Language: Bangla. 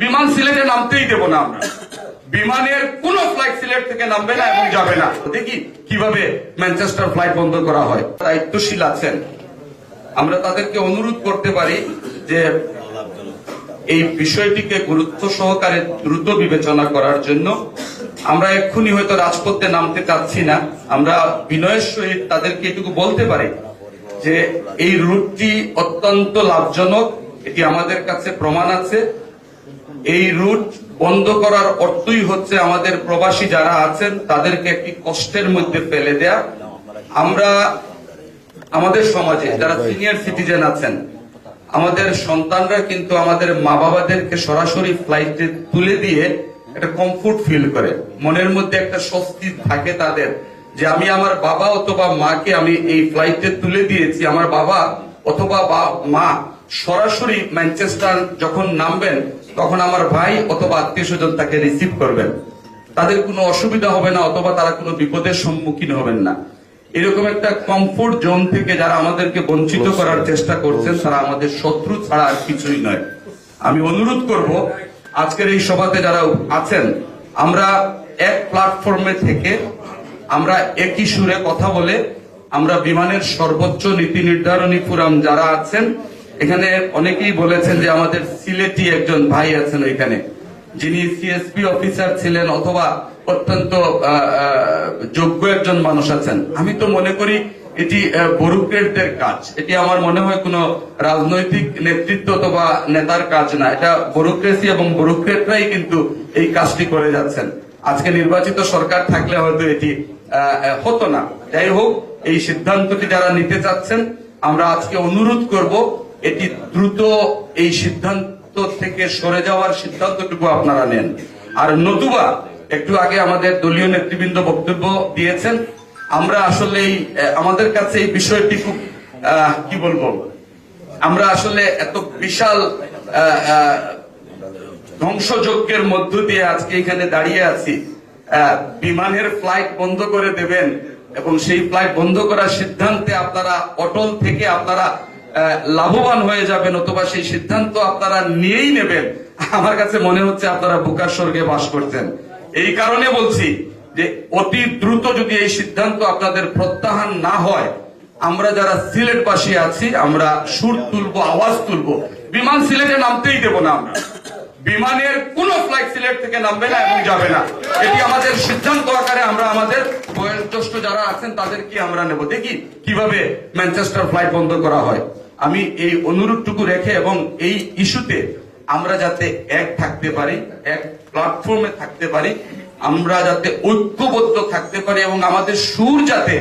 বিমান সিলেটে নামতেই দেব না আমরা। বিমানের কোন ফ্লাইট সিলেট থেকে নামবে না এবং যাবে না। দেখি কিভাবে ম্যানচেস্টার ফ্লাইট বন্ধ করা হয়। দায়িত্বশীল আছেন, আমরা তাদেরকে অনুরোধ করতে পারি যে এই বিষয়টিকে গুরুত্ব সহকারে দ্রুত বিবেচনা করার জন্য। আমরা এক্ষুনি হয়তো রাজপথে নামতে চাচ্ছি না, আমরা বিনয়ের সহিত তাদেরকে এটুকু বলতে পারি যে এই রুটটি অত্যন্ত লাভজনক, এটি আমাদের কাছে প্রমাণ আছে। এই রুট বন্ধ করার অর্থই হচ্ছে আমাদের প্রবাসী যারা আছেন তাদেরকে একটি কষ্টের মধ্যে ফেলে দেয়া। আমরা আমাদের সমাজে যারা সিনিয়র সিটিজেন আছেন, আমাদের সন্তানরা কিন্তু আমাদের মা বাবাদেরকে সরাসরি ফ্লাইটে তুলে দিয়ে একটা কমফোর্ট ফিল করে, মনের মধ্যে একটা স্বস্তি থাকে তাদের যে আমি আমার বাবা অথবা মাকে আমি এই ফ্লাইটে তুলে দিয়েছি। আমার বাবা অথবা মা সরাসরি ম্যানচেস্টার যখন নামবেন তখন আমার ভাই অথবা আত্মীয় স্বজন তাকে রিসিভ করবেন, তাদের কোনো অসুবিধা হবে না অথবা তারা কোনো বিপদের সম্মুখীন হবেন না। এরকম একটা কমফোর্ট জোন থেকে যারা আমাদেরকে বঞ্চিত করার চেষ্টা করছেন তারা আমাদের শত্রু ছাড়া আর কিছুই নয়। আমি অনুরোধ করব আজকের এই সভাতে যারা আছেন, আমরা এক প্ল্যাটফর্মে থেকে আমরা একই সুরে কথা বলে আমরা বিমানের সর্বোচ্চ নীতি নির্ধারণী ফোরাম যারা আছেন, এখানে অনেকেই বলেছেন যে আমাদের সিলেটি একজন ভাই আছেন ওইখানে যিনি সিএসপি অফিসার ছিলেন অথবা অত্যন্ত যোগ্য একজন মানুষ আছেন। আমি তো মনে করি এটি ব্যুরোক্রেটদের কাজ, এটি আমার মনে হয় কোনো রাজনৈতিক নেতৃত্ব অথবা নেতার কাজ না, এটা ব্যুরোক্রেসি এবং ব্যুরোক্রেটরাই কিন্তু এই কাজটি করে যাচ্ছেন। আজকে নির্বাচিত সরকার থাকলে হয়তো এটি হতো না। যাই হোক, এই সিদ্ধান্তটি যারা নিতে চাচ্ছেন আমরা আজকে অনুরোধ করব এটি দ্রুত এই সিদ্ধান্ত থেকে সরে যাওয়ার সিদ্ধান্তটুকু আপনারা নেন। আর নতুবা একটু আগে আমাদের দলীয় নেতৃবৃন্দ বক্তব্য দিয়েছেন, আমরা আসলে আমাদের কাছে এই বিষয়টি খুব কি বলবো, আমরা আসলে এত বিশাল ধ্বংসযজ্ঞের মধ্য দিয়ে আজকে এখানে দাঁড়িয়ে আছি। বিমানের ফ্লাইট বন্ধ করে দেবেন এবং সেই ফ্লাইট বন্ধ করার সিদ্ধান্তে আপনারা অটল থেকে আপনারা লাভবান হয়ে যাবেন অথবা সেই সিদ্ধান্ত আপনারা নিয়েই নেবেন, আমার কাছে মনে হচ্ছে আপনারা বুকার স্বর্গে বাস করছেন। এই কারণে বলছি যে অতি দ্রুত যদি এই সিদ্ধান্ত আপনাদের প্রত্যাহার না হয়, আমরা যারা সিলেটবাসী আছি আমরা সুর তুলবো, আওয়াজ তুলবো, বিমান সিলেটে নামতেই দেব না আমরা। বিমানের কোন ফ্লাইট সিলেট থেকে নামবে না এবং যাবে না, এটি আমাদের সিদ্ধান্ত আকারে আমরা আমাদের বয়োজ্যেষ্ঠ যারা আছেন তাদেরকে আমরা নেব। দেখি কিভাবে ম্যানচেস্টার ফ্লাইট বন্ধ করা হয়। আমি এই অনুরোধটুকু রেখে এবং এই ইস্যুতে আমরা যাতে এক থাকতে পারি, এক প্ল্যাটফর্মে থাকতে পারি, আমরা যাতে ঐক্যবদ্ধ থাকতে পারি এবং আমাদের সুর যাতে